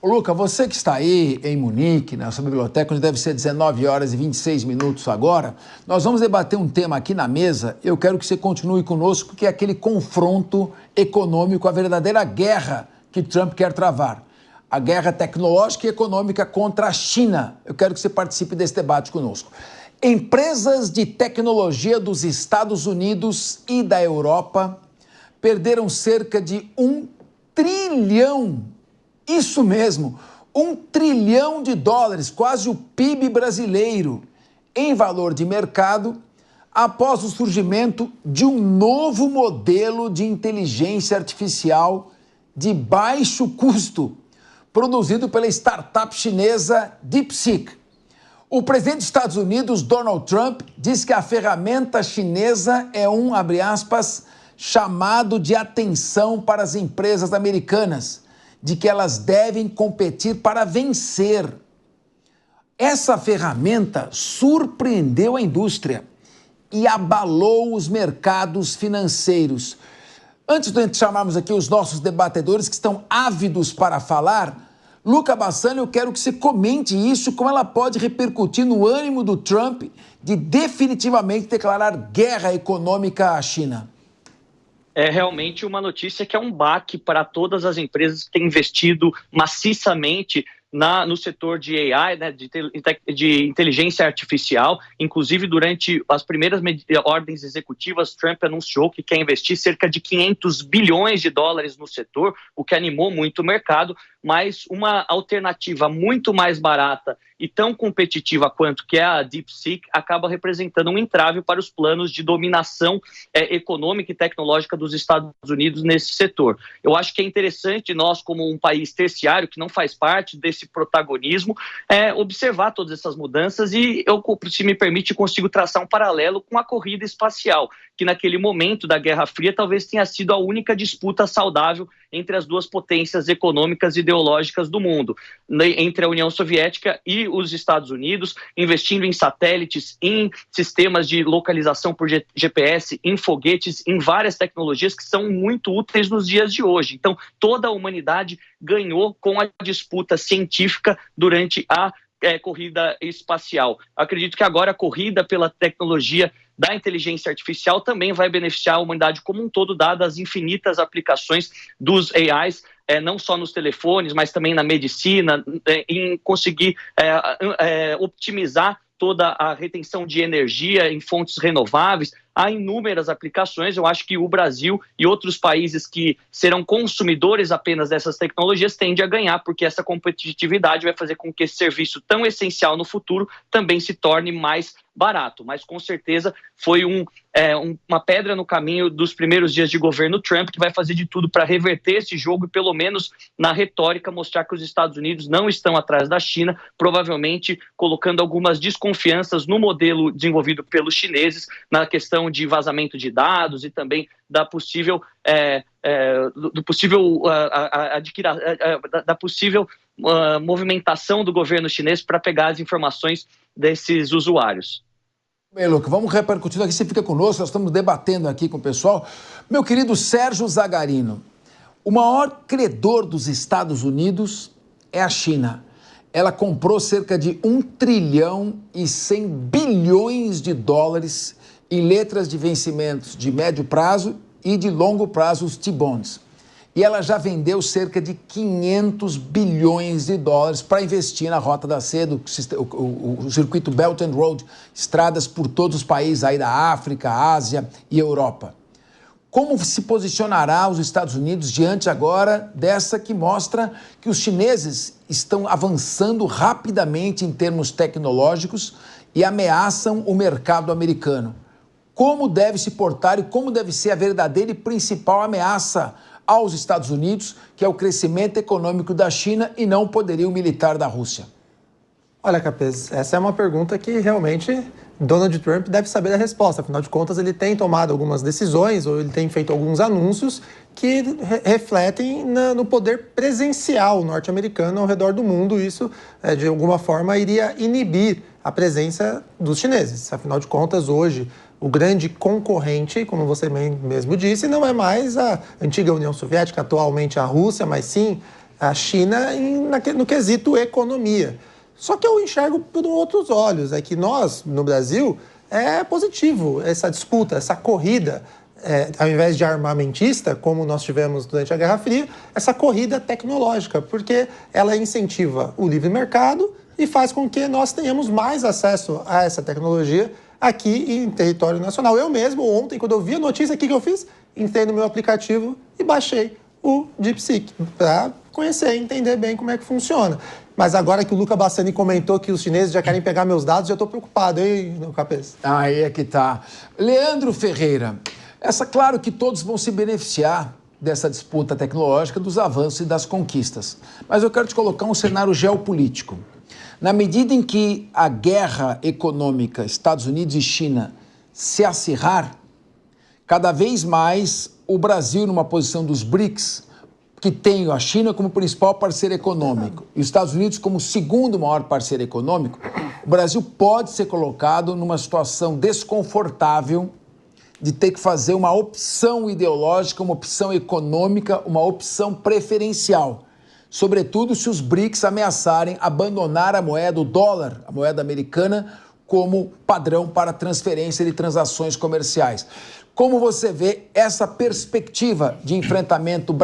Ô, Luca, você que está aí em Munique, na sua biblioteca, onde deve ser 19 horas e 26 minutos agora, nós vamos debater um tema aqui na mesa. Eu quero que você continue conosco, que é aquele confronto econômico, a verdadeira guerra que Trump quer travar. A guerra tecnológica e econômica contra a China. Eu quero que você participe desse debate conosco. Empresas de tecnologia dos Estados Unidos e da Europa perderam cerca de 1 trilhão, isso mesmo, 1 trilhão de dólares, quase o PIB brasileiro, em valor de mercado, após o surgimento de um novo modelo de inteligência artificial de baixo custo, produzido pela startup chinesa DeepSeek. O presidente dos Estados Unidos, Donald Trump, diz que a ferramenta chinesa é um, abre aspas, chamado de atenção para as empresas americanas, de que elas devem competir para vencer. Essa ferramenta surpreendeu a indústria e abalou os mercados financeiros. Antes de chamarmos aqui os nossos debatedores que estão ávidos para falar, Luca Bassani, eu quero que você comente isso, como ela pode repercutir no ânimo do Trump de definitivamente declarar guerra econômica à China. É realmente uma notícia que é um baque para todas as empresas que têm investido maciçamente no setor de AI, né, de inteligência artificial. Inclusive, durante as primeiras ordens executivas, Trump anunciou que quer investir cerca de 500 bilhões de dólares no setor, o que animou muito o mercado, mas uma alternativa muito mais barata e tão competitiva quanto que é a DeepSeek acaba representando um entrave para os planos de dominação econômica e tecnológica dos Estados Unidos nesse setor. Eu acho que é interessante nós, como um país terciário que não faz parte desse protagonismo, observar todas essas mudanças e eu, se me permite, consigo traçar um paralelo com a corrida espacial, que naquele momento da Guerra Fria talvez tenha sido a única disputa saudável entre as duas potências econômicas e ideológicas do mundo, entre a União Soviética e os Estados Unidos, investindo em satélites, em sistemas de localização por GPS, em foguetes, em várias tecnologias que são muito úteis nos dias de hoje. Então, toda a humanidade ganhou com a disputa científica durante a corrida espacial. Acredito que agora a corrida pela tecnologia da inteligência artificial também vai beneficiar a humanidade como um todo, dadas as infinitas aplicações dos AIs, não só nos telefones, mas também na medicina, em conseguir optimizar toda a retenção de energia em fontes renováveis. Há inúmeras aplicações. Eu acho que o Brasil e outros países que serão consumidores apenas dessas tecnologias tendem a ganhar, porque essa competitividade vai fazer com que esse serviço tão essencial no futuro também se torne mais barato. Mas, com certeza, foi uma pedra no caminho dos primeiros dias de governo Trump, que vai fazer de tudo para reverter esse jogo e, pelo menos na retórica, mostrar que os Estados Unidos não estão atrás da China, provavelmente colocando algumas desconfianças no modelo desenvolvido pelos chineses, na questão de vazamento de dados e também da possível movimentação do governo chinês para pegar as informações desses usuários. Bem, Luca, vamos repercutindo aqui, você fica conosco, nós estamos debatendo aqui com o pessoal. Meu querido Sérgio Zagarino, o maior credor dos Estados Unidos é a China. Ela comprou cerca de 1 trilhão e 100 bilhões de dólares em letras de vencimentos de médio prazo e de longo prazo, os T-bonds. E ela já vendeu cerca de 500 bilhões de dólares para investir na Rota da Seda, o circuito Belt and Road, estradas por todos os países aí da África, Ásia e Europa. Como se posicionará os Estados Unidos diante agora dessa que mostra que os chineses estão avançando rapidamente em termos tecnológicos e ameaçam o mercado americano? Como deve se portar e como deve ser a verdadeira e principal ameaça aos Estados Unidos, que é o crescimento econômico da China e não o poderio militar da Rússia? Olha, Capês, essa é uma pergunta que realmente Donald Trump deve saber a resposta. Afinal de contas, ele tem tomado algumas decisões ou ele tem feito alguns anúncios que refletem no poder presencial norte-americano ao redor do mundo. Isso, de alguma forma, iria inibir a presença dos chineses. Afinal de contas, hoje, o grande concorrente, como você mesmo disse, não é mais a antiga União Soviética, atualmente a Rússia, mas sim a China no quesito economia. Só que eu enxergo por outros olhos. É que nós, no Brasil, é positivo essa disputa, essa corrida, ao invés de armamentista, como nós tivemos durante a Guerra Fria, essa corrida tecnológica, porque ela incentiva o livre mercado e faz com que nós tenhamos mais acesso a essa tecnologia aqui em território nacional. Eu mesmo, ontem, quando eu vi a notícia, o que eu fiz? Entrei no meu aplicativo e baixei o DeepSeek para conhecer e entender bem como é que funciona. Mas agora que o Luca Bassani comentou que os chineses já querem pegar meus dados, eu estou preocupado, hein, Capês? Aí é que tá. Leandro Ferreira, claro que todos vão se beneficiar dessa disputa tecnológica, dos avanços e das conquistas. Mas eu quero te colocar um cenário geopolítico. Na medida em que a guerra econômica Estados Unidos e China se acirrar, cada vez mais o Brasil, numa posição dos BRICS, que tem a China como principal parceiro econômico e os Estados Unidos como segundo maior parceiro econômico, o Brasil pode ser colocado numa situação desconfortável de ter que fazer uma opção ideológica, uma opção econômica, uma opção preferencial. Sobretudo se os BRICS ameaçarem abandonar a moeda, o dólar, a moeda americana, como padrão para transferência de transações comerciais. Como você vê essa perspectiva de enfrentamento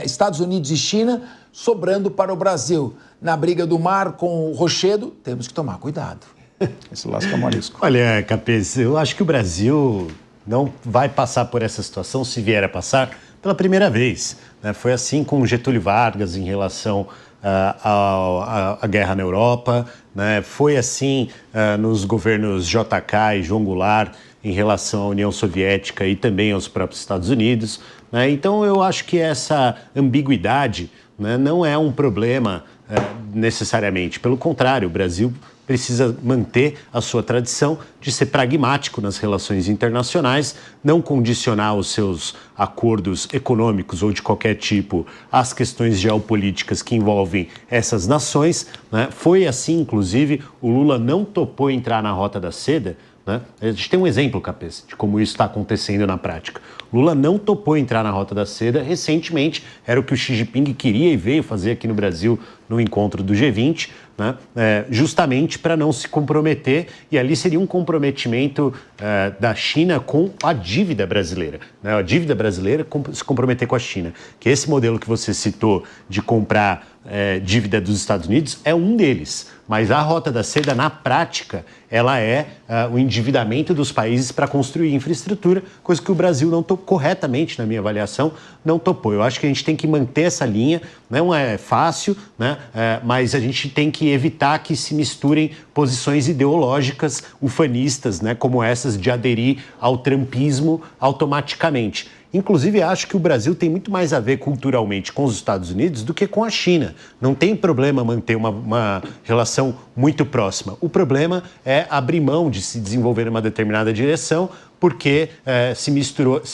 Estados Unidos e China sobrando para o Brasil? Na briga do mar com o rochedo, temos que tomar cuidado. Esse lasca morisco. Olha, Capês, eu acho que o Brasil não vai passar por essa situação, se vier a passar, pela primeira vez. Né? Foi assim com Getúlio Vargas em relação à guerra na Europa, né? Foi assim nos governos JK e João Goulart em relação à União Soviética e também aos próprios Estados Unidos, né? Então eu acho que essa ambiguidade, né, não é um problema necessariamente. Pelo contrário, o Brasil precisa manter a sua tradição de ser pragmático nas relações internacionais, não condicionar os seus acordos econômicos ou de qualquer tipo às questões geopolíticas que envolvem essas nações, né? Foi assim, inclusive, o Lula não topou entrar na Rota da Seda, né? A gente tem um exemplo, Capês, de como isso está acontecendo na prática. Lula não topou entrar na Rota da Seda recentemente, era o que o Xi Jinping queria e veio fazer aqui no Brasil no encontro do G20, né? Justamente para não se comprometer, e ali seria um comprometimento da China com a dívida brasileira, né? A dívida brasileira se comprometer com a China, que esse modelo que você citou de comprar dívida dos Estados Unidos é um deles, mas a Rota da Seda, na prática, ela é o endividamento dos países para construir infraestrutura, coisa que o Brasil não topou corretamente, na minha avaliação, não topou. Eu acho que a gente tem que manter essa linha, não é fácil, né? Mas a gente tem que evitar que se misturem posições ideológicas ufanistas, né? Como essas de aderir ao trumpismo automaticamente. Inclusive, acho que o Brasil tem muito mais a ver culturalmente com os Estados Unidos do que com a China. Não tem problema manter uma relação muito próxima. O problema é abrir mão de se desenvolver em uma determinada direção porque se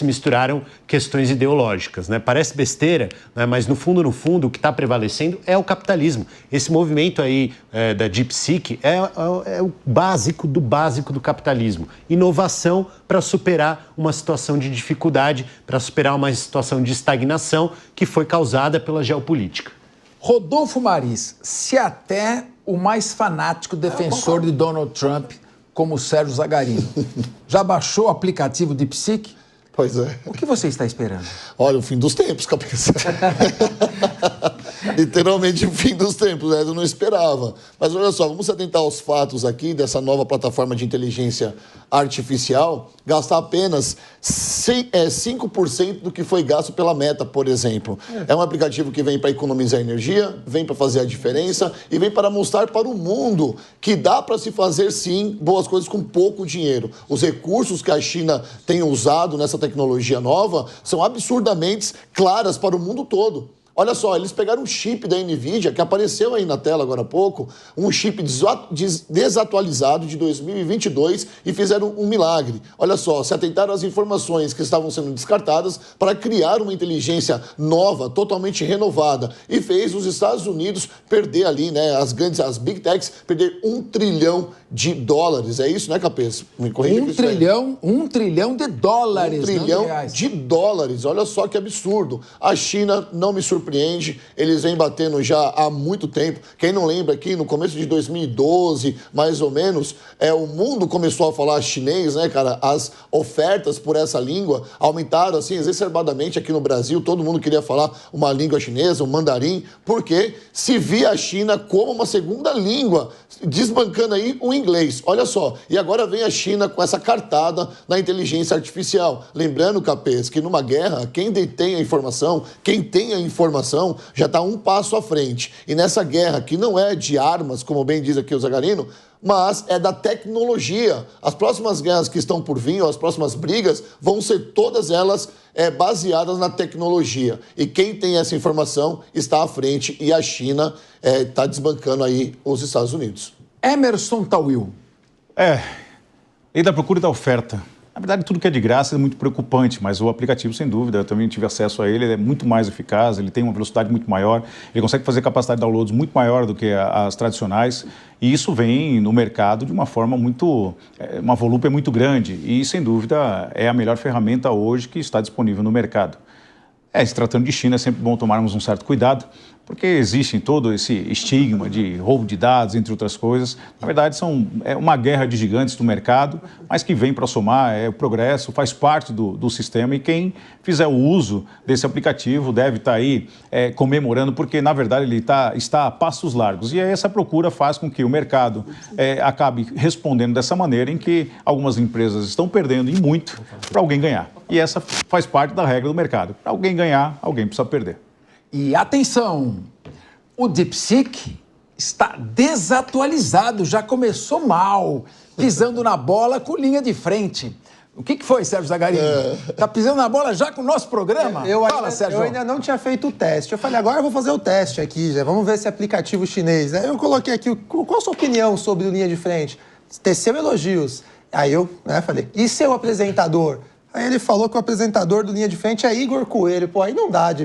misturaram questões ideológicas, né? Parece besteira, né? Mas no fundo, o que está prevalecendo é o capitalismo. Esse movimento aí da DeepSeek é o básico do capitalismo. Inovação para superar uma situação de dificuldade, para superar uma situação de estagnação que foi causada pela geopolítica. Rodolfo Maris, se até o mais fanático defensor de Donald Trump, como o Sérgio Zagarino, já baixou o aplicativo DeepSeek? Pois é. O que você está esperando? Olha, o fim dos tempos, cabeça. Literalmente o fim dos tempos, eu não esperava. Mas olha só, vamos atentar aos fatos aqui dessa nova plataforma de inteligência artificial, gastar apenas 5% do que foi gasto pela Meta, por exemplo. É um aplicativo que vem para economizar energia, vem para fazer a diferença e vem para mostrar para o mundo que dá para se fazer, sim, boas coisas com pouco dinheiro. Os recursos que a China tem usado nessa tecnologia nova são absurdamente claras para o mundo todo. Olha só, eles pegaram um chip da NVIDIA, que apareceu aí na tela agora há pouco, um chip desatualizado de 2022 e fizeram um milagre. Olha só, se atentaram às informações que estavam sendo descartadas para criar uma inteligência nova, totalmente renovada, e fez os Estados Unidos perder ali, né, as Big Techs, perder $1 trilhão. É isso, né, Capês? Me corrija. $1 trilhão de dólares. $1 trilhão de dólares. Olha só que absurdo. A China não me surpreende. surpreende, eles vêm batendo já há muito tempo. Quem não lembra aqui, no começo de 2012, mais ou menos, o mundo começou a falar chinês, né, cara? As ofertas por essa língua aumentaram, assim, exacerbadamente aqui no Brasil. Todo mundo queria falar uma língua chinesa, um mandarim, porque se via a China como uma segunda língua, desbancando aí o inglês. Olha só, e agora vem a China com essa cartada na inteligência artificial. Lembrando, Capês, que numa guerra, quem detém a informação, quem tem a informação, já está um passo à frente. E nessa guerra, que não é de armas, como bem diz aqui o Zagarino, mas é da tecnologia. As próximas guerras que estão por vir, ou as próximas brigas, vão ser todas elas baseadas na tecnologia. E quem tem essa informação está à frente, e a China está desbancando aí os Estados Unidos. Emerson Tawil. E da procura e da oferta. Na verdade, tudo que é de graça é muito preocupante, mas o aplicativo, sem dúvida, eu também tive acesso a ele, ele é muito mais eficaz, ele tem uma velocidade muito maior, ele consegue fazer capacidade de downloads muito maior do que as tradicionais, e isso vem no mercado de uma forma uma volúpia muito grande, e sem dúvida é a melhor ferramenta hoje que está disponível no mercado. Se tratando de China, é sempre bom tomarmos um certo cuidado, porque existe todo esse estigma de roubo de dados, entre outras coisas. Na verdade, é uma guerra de gigantes do mercado, mas que vem para somar, o progresso, faz parte do sistema, e quem fizer o uso desse aplicativo deve estar aí comemorando, porque, na verdade, ele está a passos largos. E essa procura faz com que o mercado acabe respondendo dessa maneira, em que algumas empresas estão perdendo, e muito, para alguém ganhar. E essa faz parte da regra do mercado. Para alguém ganhar, alguém precisa perder. E atenção, o DeepSeek está desatualizado, já começou mal, pisando na bola com linha de frente. O que foi, Sérgio Zagarino? Está pisando na bola já com o nosso programa? Sérgio. Eu ainda não tinha feito o teste. Eu falei, agora eu vou fazer o teste aqui, já. Vamos ver esse aplicativo chinês. Aí eu coloquei aqui, qual a sua opinião sobre o linha de frente? Teceu elogios. Aí eu falei, e seu apresentador? Aí ele falou que o apresentador do Linha de Frente é Igor Coelho. Pô, aí não dá de...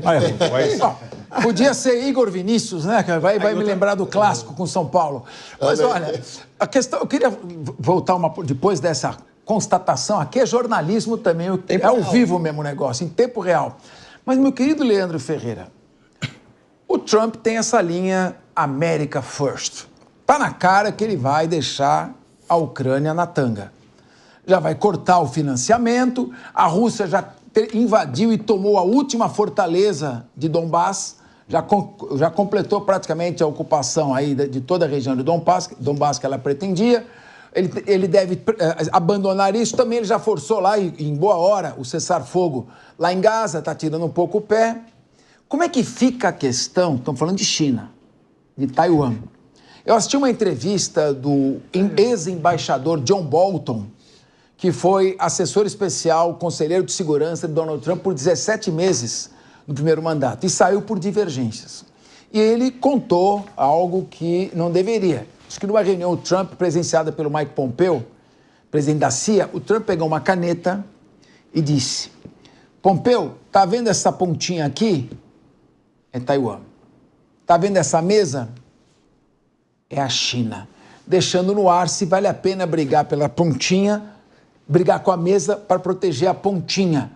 Podia ser Igor Vinícius, né? Vai me lembrar do clássico com São Paulo. Mas olha, a questão... Eu queria voltar depois dessa constatação. Aqui é jornalismo também, é ao vivo mesmo o negócio, em tempo real. Mas, meu querido Leandro Ferreira, o Trump tem essa linha America First. Tá na cara que ele vai deixar a Ucrânia na tanga. Já vai cortar o financiamento, a Rússia já invadiu e tomou a última fortaleza de Donbass, já completou praticamente a ocupação aí de toda a região de Donbass que ela pretendia. Ele deve abandonar isso, também ele já forçou lá, em boa hora, o cessar-fogo lá em Gaza, está tirando um pouco o pé. Como é que fica a questão, estamos falando de China, de Taiwan. Eu assisti uma entrevista do ex-embaixador John Bolton, que foi assessor especial, conselheiro de segurança de Donald Trump por 17 meses no primeiro mandato, e saiu por divergências. E ele contou algo que não deveria. Acho que numa reunião Trump presenciada pelo Mike Pompeo, presidente da CIA, o Trump pegou uma caneta e disse: Pompeo, tá vendo essa pontinha aqui? É Taiwan. Tá vendo essa mesa? É a China. Deixando no ar se vale a pena brigar pela pontinha, brigar com a mesa para proteger a pontinha.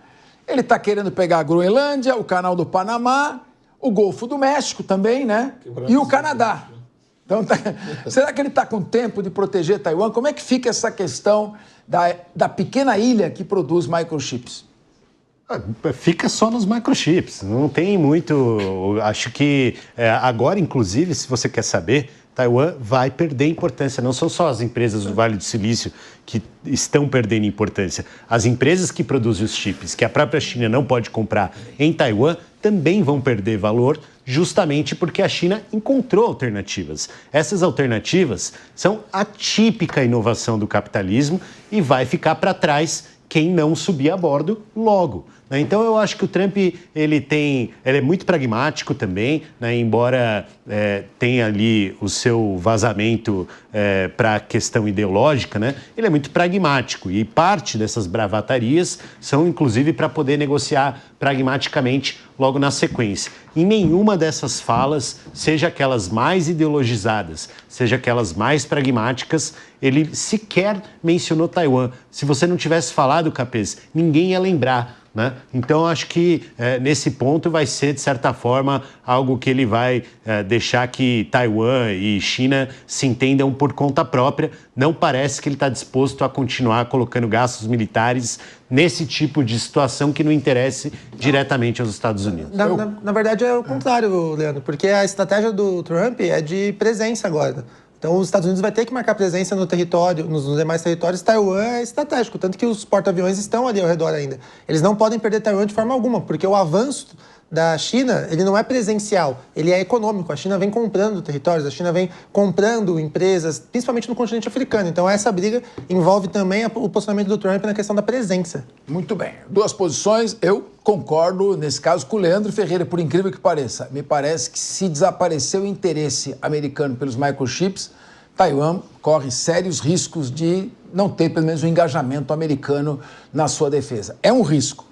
Ele está querendo pegar a Groenlândia, o Canal do Panamá, o Golfo do México também, né? E o Canadá. Então, será que ele está com tempo de proteger Taiwan? Como é que fica essa questão da pequena ilha que produz microchips? Fica só nos microchips, não tem muito... Acho que agora, inclusive, se você quer saber, Taiwan vai perder importância. Não são só as empresas do Vale do Silício que estão perdendo importância. As empresas que produzem os chips, que a própria China não pode comprar em Taiwan, também vão perder valor, justamente porque a China encontrou alternativas. Essas alternativas são a típica inovação do capitalismo e vai ficar para trás quem não subir a bordo logo. Então, eu acho que o Trump ele é muito pragmático também, né? Embora tenha ali o seu vazamento para a questão ideológica, né? Ele é muito pragmático e parte dessas bravatarias são, inclusive, para poder negociar pragmaticamente logo na sequência. Em nenhuma dessas falas, seja aquelas mais ideologizadas, seja aquelas mais pragmáticas, ele sequer mencionou Taiwan. Se você não tivesse falado, Capês, ninguém ia lembrar né? Então, acho que nesse ponto vai ser, de certa forma, algo que ele vai deixar que Taiwan e China se entendam por conta própria. Não parece que ele está disposto a continuar colocando gastos militares nesse tipo de situação que não interesse diretamente aos Estados Unidos. Na verdade, é o contrário, Leandro, porque a estratégia do Trump é de presença agora. Então, os Estados Unidos vai ter que marcar presença no território, nos demais territórios. Taiwan é estratégico, tanto que os porta-aviões estão ali ao redor ainda. Eles não podem perder Taiwan de forma alguma, porque o avanço da China, ele não é presencial, ele é econômico. A China vem comprando territórios, a China vem comprando empresas, principalmente no continente africano. Então, essa briga envolve também o posicionamento do Trump na questão da presença. Muito bem. 2 posições, eu concordo, nesse caso, com o Leandro Ferreira, por incrível que pareça. Me parece que se desaparecer o interesse americano pelos microchips, Taiwan corre sérios riscos de não ter, pelo menos, um engajamento americano na sua defesa. É um risco.